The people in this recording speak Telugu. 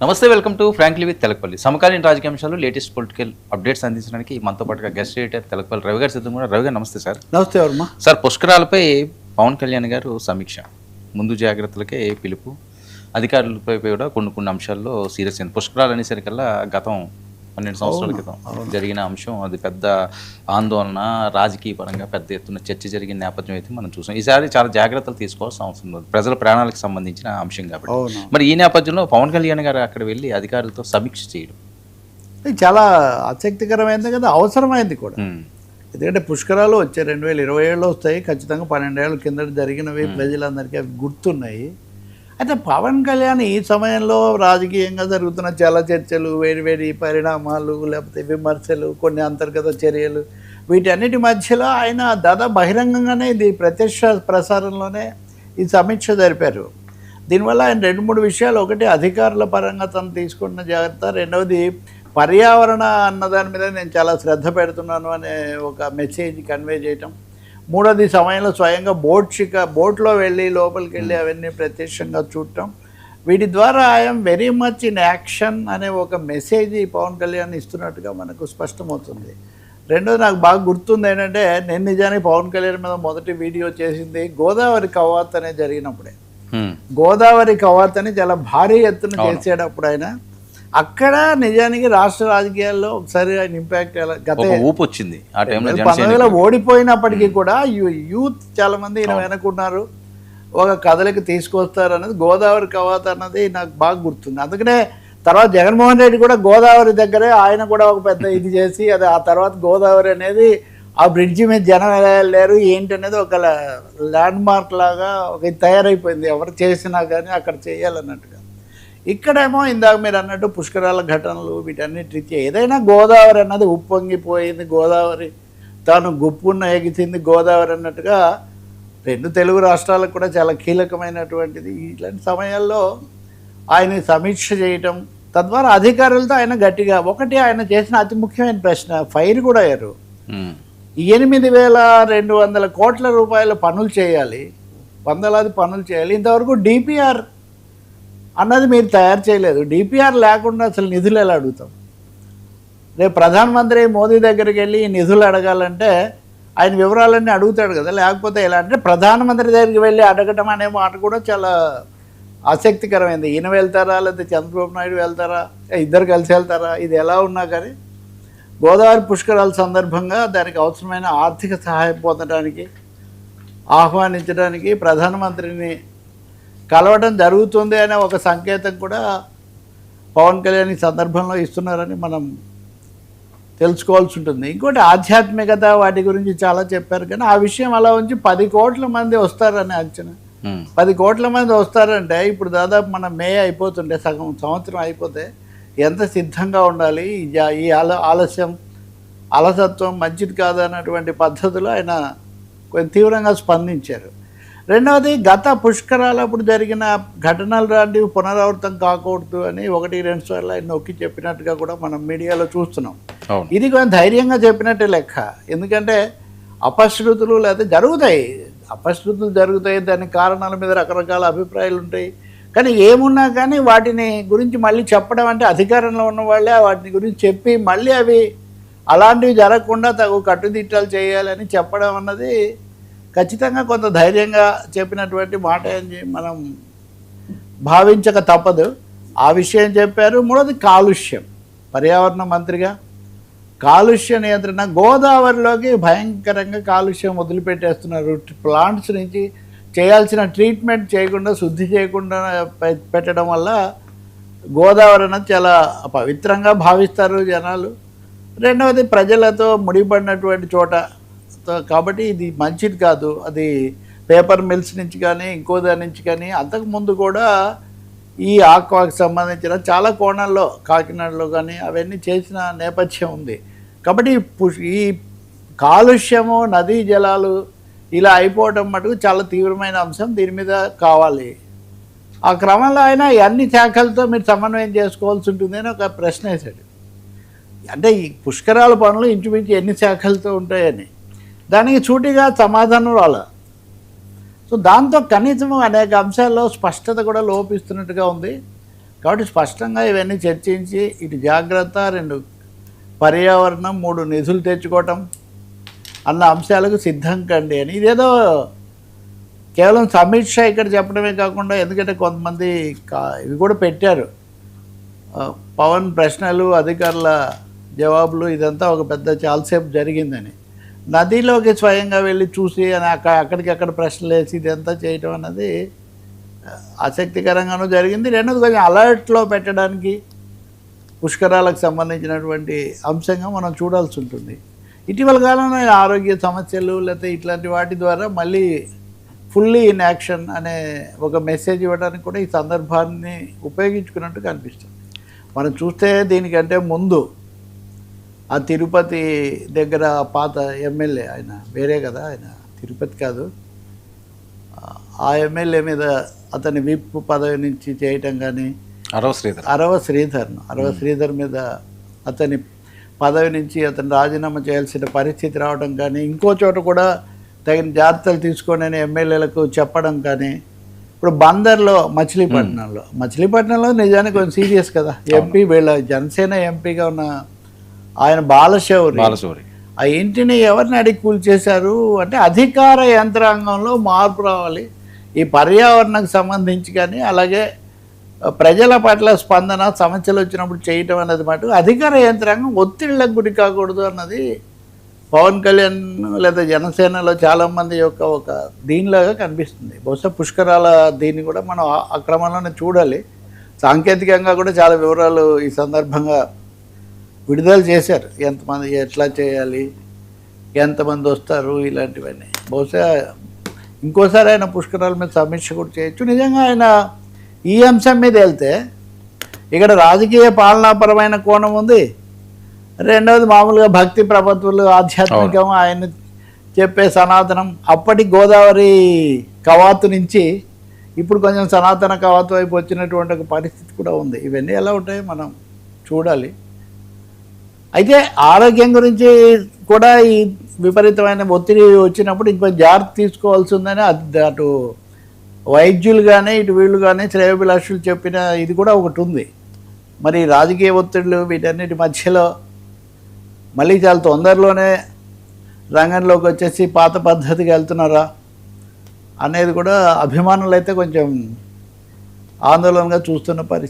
నమస్తే, welcome to frankly with Telakapalli. సమకాలీన రాజకీయ అంశాలు, లేటెస్ట్ పొలిటికల్ అప్డేట్స్ అందించడానికి మనతో పాటుగా గెస్ట్ ఎడిటర్ తెలకపల్లి రవి గారు సిద్ధం కూడా. రవి గారు నమస్తే సార్. నమస్తే వర్మ సార్, పుష్కరాలపై పవన్ కళ్యాణ్ గారు సమీక్ష, ముందు జాగ్రత్తలకే పిలుపు, అధికారులపై కూడా కొన్ని అంశాల్లో సీరియస్ అయింది. పుష్కరాలు అనేసరికల్లా గతం 12 సంవత్సరాల క్రితం జరిగిన అంశం, అది పెద్ద ఆందోళన, రాజకీయ పరంగా పెద్ద ఎత్తున చర్చ జరిగిన నేపథ్యం అయితే మనం చూసాం. ఈసారి చాలా జాగ్రత్తలు తీసుకోవాల్సిన అవసరం ఉంది, ప్రజల ప్రాణాలకు సంబంధించిన అంశం కాబట్టి. మరి ఈ నేపథ్యంలో పవన్ కళ్యాణ్ గారు అక్కడ వెళ్ళి అధికారులతో సమీక్ష చేయడం చాలా ఆసక్తికరమైంది కదా, అవసరమైంది కూడా. ఎందుకంటే పుష్కరాలు వచ్చే 2027లో వస్తాయి, ఖచ్చితంగా 12 ఏళ్ళ కింద జరిగినవి ప్రజలందరికీ అవి గుర్తున్నాయి. అయితే పవన్ కళ్యాణ్ ఈ సమయంలో రాజకీయంగా జరుగుతున్న చాలా చర్చలు, వేడి పరిణామాలు, లేకపోతే విమర్శలు, కొన్ని అంతర్గత చర్యలు, వీటన్నిటి మధ్యలో ఆయన దాదాపు బహిరంగంగానే ఇది ప్రత్యక్ష ప్రసారంలోనే ఈ సమీక్ష జరిపారు. దీనివల్ల ఆయన 2-3 విషయాలు, ఒకటి అధికారుల పరంగా తను తీసుకున్న జాగ్రత్త, రెండవది పర్యావరణ అన్నదాని మీద నేను చాలా శ్రద్ధ పెడుతున్నాను అనే ఒక మెసేజ్ కన్వే చేయటం, మూడోది సమయంలో స్వయంగా బోట్లో వెళ్ళి లోపలికి వెళ్ళి అవన్నీ ప్రత్యక్షంగా చూడటం, వీటి ద్వారా I'm very much in action అనే ఒక మెసేజ్ పవన్ కళ్యాణ్ ఇస్తున్నట్టుగా మనకు స్పష్టమవుతుంది. రెండోది నాకు బాగా గుర్తుంది ఏంటంటే, నేను నిజానికి పవన్ కళ్యాణ్ మీద మొదటి వీడియో చేసింది గోదావరి కవాత్ అనే జరిగినప్పుడే. గోదావరి కవాత్ అని చాలా భారీ ఎత్తున చేసేటప్పుడు ఆయన అక్కడ నిజానికి రాష్ట్ర రాజకీయాల్లో ఒకసారి ఆయన ఇంపాక్ట్ గత ఊపు వచ్చింది. 19 ఓడిపోయినప్పటికీ కూడా యూత్ చాలా మంది ఈయన వెనకున్నారు, ఒక కథలకి తీసుకొస్తారు అనేది గోదావరి కవాత్ అన్నది నాకు బాగా గుర్తుంది. అందుకనే తర్వాత జగన్మోహన్ రెడ్డి కూడా గోదావరి దగ్గరే ఆయన కూడా ఒక పెద్ద ఇది చేసి, అది ఆ తర్వాత గోదావరి అనేది ఆ బ్రిడ్జి మీద జనం ఎలా వెళ్ళారు ఏంటి అనేది ఒక ల్యాండ్ మార్క్ లాగా ఒక తయారైపోయింది, ఎవరు చేసినా కానీ అక్కడ చేయాలన్నట్టుగా. ఇక్కడేమో ఇందాక మీరు అన్నట్టు పుష్కరాల ఘటనలు, వీటన్నిటి రీత్యా ఏదైనా గోదావరి అన్నది ఉప్పొంగిపోయింది, గోదావరి తాను గుప్పున్న ఎగిచింది గోదావరి అన్నట్టుగా 2 తెలుగు రాష్ట్రాలకు కూడా చాలా కీలకమైనటువంటిది. ఇలాంటి సమయాల్లో ఆయన సమీక్ష చేయటం, తద్వారా అధికారులతో ఆయన గట్టిగా, ఒకటి ఆయన చేసిన అతి ముఖ్యమైన ప్రశ్న, ఫైర్ కూడా అయ్యారు. 8,200 కోట్ల రూపాయల పనులు చేయాలి, వందలాది పనులు చేయాలి, ఇంతవరకు డిపిఆర్ అన్నది మీరు తయారు చేయలేదు. డిపిఆర్ లేకుండా అసలు నిధులు ఎలా అడుగుతాం? రేపు ప్రధానమంత్రి మోదీ దగ్గరికి వెళ్ళి నిధులు అడగాలంటే ఆయన వివరాలన్నీ అడుగుతాడు కదా, లేకపోతే ఎలా అంటే ప్రధానమంత్రి దగ్గరికి వెళ్ళి అడగటం అనే మాట కూడా చాలా ఆసక్తికరమైంది. ఈయన వెళ్తారా లేకపోతే చంద్రబాబు నాయుడు వెళ్తారా, ఇద్దరు కలిసి వెళ్తారా, ఇది ఎలా ఉన్నా కానీ గోదావరి పుష్కరాల సందర్భంగా దానికి అవసరమైన ఆర్థిక సహాయం పొందడానికి, ఆహ్వానించడానికి ప్రధానమంత్రిని కలవడం జరుగుతుంది అనే ఒక సంకేతం కూడా పవన్ కళ్యాణ్ ఈ సందర్భంలో ఇస్తున్నారని మనం తెలుసుకోవాల్సి ఉంటుంది. ఇంకోటి ఆధ్యాత్మికత, వాటి గురించి చాలా చెప్పారు, కానీ ఆ విషయం అలా ఉంచి 10 కోట్ల మంది వస్తారని అంచనా. 10 కోట్ల మంది వస్తారంటే ఇప్పుడు దాదాపు మన మే అయిపోతుంటే, సగం సంవత్సరం అయిపోతే ఎంత సిద్ధంగా ఉండాలి. ఈ ఆలస్యం, అలసత్వం మంచిది కాదు అన్నటువంటి పద్ధతిలో ఆయన కొంచెం తీవ్రంగా స్పందించారు. రెండవది, గత పుష్కరాలప్పుడు జరిగిన ఘటనలు లాంటివి పునరావృతం కాకూడదు అని 1-2 సార్లు ఆయన నొక్కి చెప్పినట్టుగా కూడా మనం మీడియాలో చూస్తున్నాం. ఇది కొంచెం ధైర్యంగా చెప్పినట్టే లెక్క, ఎందుకంటే అపశృతులు లేదా అపశృతులు జరుగుతాయి, దానికి కారణాల మీద రకరకాల అభిప్రాయాలు ఉంటాయి. కానీ ఏమున్నా కానీ వాటిని గురించి మళ్ళీ చెప్పడం అంటే, అధికారంలో ఉన్న వాళ్ళే వాటిని గురించి చెప్పి మళ్ళీ అవి అలాంటివి జరగకుండా తగు కట్టుదిట్టాలు చేయాలని చెప్పడం అన్నది ఖచ్చితంగా కొంత ధైర్యంగా చెప్పినటువంటి మాట అని మనం భావించక తప్పదు. ఆ విషయం చెప్పారు. మూడోది కాలుష్యం, పర్యావరణ మంత్రిగా కాలుష్య నియంత్రణ, గోదావరిలోకి భయంకరంగా కాలుష్యం వదిలిపెట్టేస్తున్నారు. ప్లాంట్స్ నుంచి చేయాల్సిన ట్రీట్మెంట్ చేయకుండా, శుద్ధి చేయకుండా పెట్టడం వల్ల గోదావరి అనేది చాలా పవిత్రంగా భావిస్తారు జనాలు. రెండవది, ప్రజలతో ముడిపడినటువంటి చోట కాబట్టి ఇది మంచిది కాదు. అది పేపర్ మిల్స్ నుంచి కానీ ఇంకో దాని నుంచి కానీ అంతకుముందు కూడా ఈ ఆక్వాకి సంబంధించిన చాలా కోణాల్లో కాకినాడలో కానీ అవన్నీ చేసిన నేపథ్యం ఉంది. కాబట్టి ఈ కాలుష్యము, నదీ జలాలు ఇలా అయిపోవటం మటుకు చాలా తీవ్రమైన అంశం, దీని మీద కావాలి. ఆ క్రమంలో ఆయన అన్ని శాఖలతో మీరు సమన్వయం చేసుకోవాల్సి ఉంటుంది అని ఒక ప్రశ్న వేశాడు. అంటే ఈ పుష్కరాల పనులు ఇంచుమించు ఎన్ని శాఖలతో ఉంటాయని, దానికి సూటిగా సమాధానం రాలే. సో దాంతో కనీసం అనేక అంశాల్లో స్పష్టత కూడా లోపిస్తున్నట్టుగా ఉంది. కాబట్టి స్పష్టంగా ఇవన్నీ చర్చించి ఇటు జాగ్రత్త, 2 పర్యావరణం, 3 నిధులు తెచ్చుకోవటం అన్న అంశాలకు సిద్ధం కండి అని. ఇదేదో కేవలం సమీక్ష ఇక్కడ చెప్పడమే కాకుండా, ఎందుకంటే కొంతమంది ఇవి కూడా పెట్టారు, పవన్ ప్రశ్నలు, అధికారుల జవాబులు, ఇదంతా ఒక పెద్ద చాలాసేపు జరిగిందని. నదిలోకి స్వయంగా వెళ్ళి చూసి అక్కడికక్కడ ప్రశ్నలు వేసి ఇదంతా చేయటం అన్నది ఆసక్తికరంగానూ జరిగింది. రెండోది కొంచెం అలర్ట్లో పెట్టడానికి పుష్కరాలకు సంబంధించినటువంటి అంశంగా మనం చూడాల్సి ఉంటుంది. ఇటీవల కాలంలో ఆరోగ్య సమస్యలు లేకపోతే ఇట్లాంటి వాటి ద్వారా మళ్ళీ ఫుల్లీ ఇన్ యాక్షన్ అనే ఒక మెసేజ్ ఇవ్వడానికి కూడా ఈ సందర్భాన్ని ఉపయోగించుకున్నట్టు కనిపిస్తుంది. మనం చూస్తే దీనికంటే ముందు ఆ తిరుపతి దగ్గర పాత ఎమ్మెల్యే, ఆయన వేరే కదా, ఆయన తిరుపతి కాదు, ఆ ఎమ్మెల్యే మీద అతని విప్ పదవి నుంచి చేయటం కానీ, అరవ శ్రీధర్ మీద అతని పదవి నుంచి అతను రాజీనామా చేయాల్సిన పరిస్థితి రావడం కానీ, ఇంకో చోట కూడా తగిన జాగ్రత్తలు తీసుకోనని ఎమ్మెల్యేలకు చెప్పడం కానీ, ఇప్పుడు బందర్లో మచిలీపట్నంలో నిజానికి కొంచెం సీరియస్ కదా, ఎంపీ వీళ్ళ జనసేన ఎంపీగా ఉన్న ఆయన బాలశౌరి ఆ ఇంటిని ఎవరిని అడిగి కూల్చేశారు అంటే అధికార యంత్రాంగంలో మార్పు రావాలి. ఈ పర్యావరణకు సంబంధించి కానీ, అలాగే ప్రజల పట్ల స్పందన, సమస్యలు వచ్చినప్పుడు చేయటం అన్నది మటు అధికార యంత్రాంగం ఒత్తిళ్లకు గురి కాకూడదు అన్నది పవన్ కళ్యాణ్ లేదా జనసేనలో చాలామంది యొక్క ఒక దీనిలాగా కనిపిస్తుంది. బహుశా పుష్కరాల దీన్ని కూడా మనం ఆ క్రమంలోనే చూడాలి. సాంకేతికంగా కూడా చాలా వివరాలు ఈ సందర్భంగా విడుదల చేశారు, ఎంతమంది ఎట్లా చేయాలి, ఎంతమంది వస్తారు, ఇలాంటివన్నీ. బహుశా ఇంకోసారి ఆయన పుష్కరాల మీద సమీక్ష కూడా చేయొచ్చు. నిజంగా ఆయన ఈ అంశం మీద వెళ్తే ఇక్కడ రాజకీయ పాలనాపరమైన కోణం ఉంది, రెండవది మామూలుగా భక్తి ప్రపత్తులు, ఆధ్యాత్మికం, ఆయన చెప్పే సనాతనం, అప్పటి గోదావరి కవాతు నుంచి ఇప్పుడు కొంచెం సనాతన కవాతు వైపు వచ్చినటువంటి ఒక పరిస్థితి కూడా ఉంది. ఇవన్నీ ఎలా ఉంటాయో మనం చూడాలి. అయితే ఆరోగ్యం గురించి కూడా ఈ విపరీతమైన ఒత్తిడి వచ్చినప్పుడు ఇంకొంచెం జాగ్రత్త తీసుకోవాల్సి ఉందని అటు వైద్యులు కానీ ఇటు వీళ్ళు కానీ శ్రేయోభిలాషులు చెప్పిన ఇది కూడా ఒకటి ఉంది. మరి రాజకీయ ఒత్తిడులు వీటన్నిటి మధ్యలో మళ్ళీ చాలా తొందరలోనే రంగంలోకి వచ్చేసి పాత పద్ధతికి వెళ్తున్నారా అనేది కూడా అభిమానులు అయితే కొంచెం ఆందోళనగా చూస్తున్న పరిస్థితి.